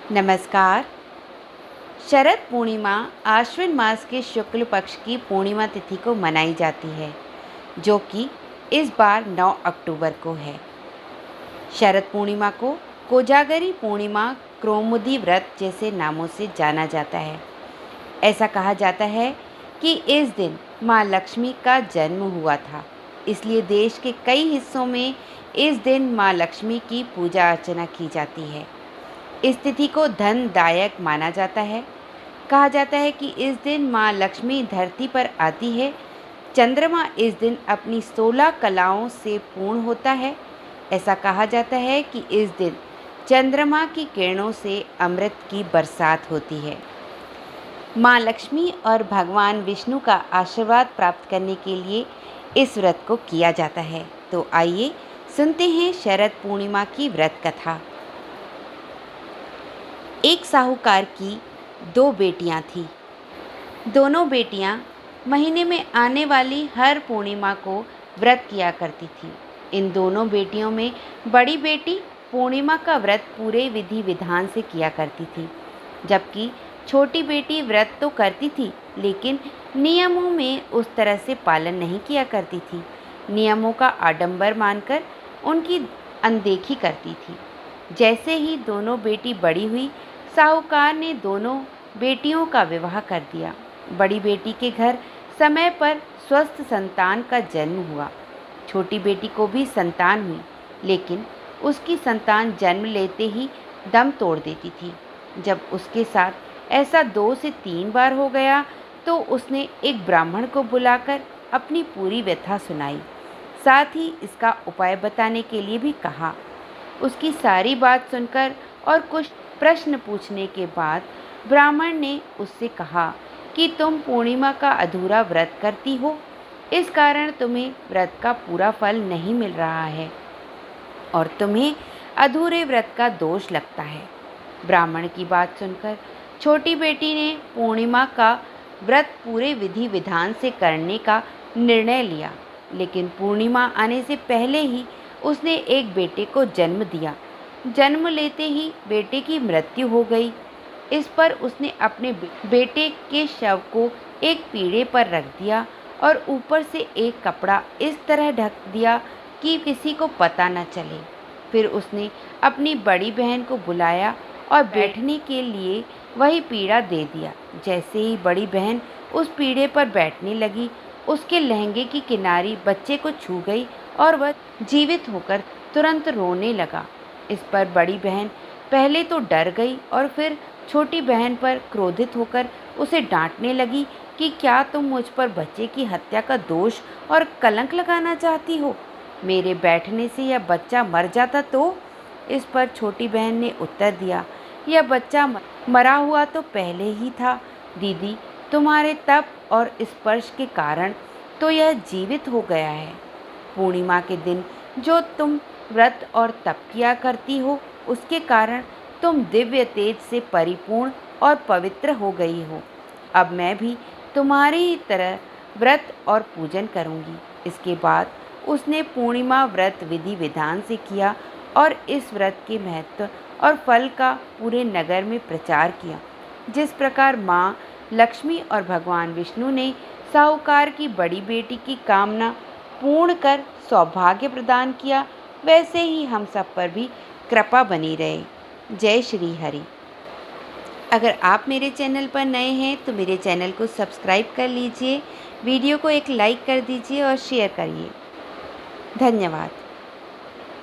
नमस्कार। शरद पूर्णिमा आश्विन मास के शुक्ल पक्ष की पूर्णिमा तिथि को मनाई जाती है, जो कि इस बार 9 अक्टूबर को है। शरद पूर्णिमा को कोजागरी पूर्णिमा, कौमुदी व्रत जैसे नामों से जाना जाता है। ऐसा कहा जाता है कि इस दिन माँ लक्ष्मी का जन्म हुआ था, इसलिए देश के कई हिस्सों में इस दिन माँ लक्ष्मी की पूजा अर्चना की जाती है। इस तिथि को धनदायक माना जाता है। कहा जाता है कि इस दिन माँ लक्ष्मी धरती पर आती है। चंद्रमा इस दिन अपनी 16 कलाओं से पूर्ण होता है। ऐसा कहा जाता है कि इस दिन चंद्रमा की किरणों से अमृत की बरसात होती है। माँ लक्ष्मी और भगवान विष्णु का आशीर्वाद प्राप्त करने के लिए इस व्रत को किया जाता है। तो आइए सुनते हैं शरद पूर्णिमा की व्रत कथा। एक साहूकार की 2 बेटियां थीं। दोनों बेटियां महीने में आने वाली हर पूर्णिमा को व्रत किया करती थीं। इन दोनों बेटियों में बड़ी बेटी पूर्णिमा का व्रत पूरे विधि विधान से किया करती थी, जबकि छोटी बेटी व्रत तो करती थी, लेकिन नियमों में उस तरह से पालन नहीं किया करती थी। नियमों का आडंबर मानकर उनकी अनदेखी करती थी। जैसे ही दोनों बेटी बड़ी हुई, साहूकार ने दोनों बेटियों का विवाह कर दिया। बड़ी बेटी के घर समय पर स्वस्थ संतान का जन्म हुआ। छोटी बेटी को भी संतान हुई, लेकिन उसकी संतान जन्म लेते ही दम तोड़ देती थी। जब उसके साथ ऐसा 2 से 3 बार हो गया, तो उसने एक ब्राह्मण को बुलाकर अपनी पूरी व्यथा सुनाई, साथ ही इसका उपाय बताने के लिए भी कहा। उसकी सारी बात सुनकर और कुछ प्रश्न पूछने के बाद ब्राह्मण ने उससे कहा कि तुम पूर्णिमा का अधूरा व्रत करती हो, इस कारण तुम्हें व्रत का पूरा फल नहीं मिल रहा है और तुम्हें अधूरे व्रत का दोष लगता है। ब्राह्मण की बात सुनकर छोटी बेटी ने पूर्णिमा का व्रत पूरे विधि विधान से करने का निर्णय लिया, लेकिन पूर्णिमा आने से पहले ही उसने एक बेटे को जन्म दिया। जन्म लेते ही बेटे की मृत्यु हो गई। इस पर उसने अपने बेटे के शव को एक पीढ़े पर रख दिया और ऊपर से एक कपड़ा इस तरह ढक दिया कि किसी को पता न चले। फिर उसने अपनी बड़ी बहन को बुलाया और बैठने के लिए वही पीढ़ा दे दिया। जैसे ही बड़ी बहन उस पीढ़े पर बैठने लगी, उसके लहंगे की किनारी बच्चे को छू गई और वह जीवित होकर तुरंत रोने लगा। इस पर बड़ी बहन पहले तो डर गई और फिर छोटी बहन पर क्रोधित होकर उसे डांटने लगी कि क्या तुम मुझ पर बच्चे की हत्या का दोष और कलंक लगाना चाहती हो? मेरे बैठने से यह बच्चा मर जाता तो? इस पर छोटी बहन ने उत्तर दिया, यह बच्चा मरा हुआ तो पहले ही था दीदी, तुम्हारे तप और स्पर्श के कारण तो यह जीवित हो गया है। पूर्णिमा के दिन जो तुम व्रत और तप किया करती हो, उसके कारण तुम दिव्य तेज से परिपूर्ण और पवित्र हो गई हो। अब मैं भी तुम्हारी ही तरह व्रत और पूजन करूंगी। इसके बाद उसने पूर्णिमा व्रत विधि विधान से किया और इस व्रत के महत्व और फल का पूरे नगर में प्रचार किया। जिस प्रकार माँ लक्ष्मी और भगवान विष्णु ने साहूकार की बड़ी बेटी की कामना पूर्ण कर सौभाग्य प्रदान किया, वैसे ही हम सब पर भी कृपा बनी रहे। जय श्री हरि। अगर आप मेरे चैनल पर नए हैं तो मेरे चैनल को सब्सक्राइब कर लीजिए, वीडियो को एक लाइक कर दीजिए और शेयर करिए। धन्यवाद।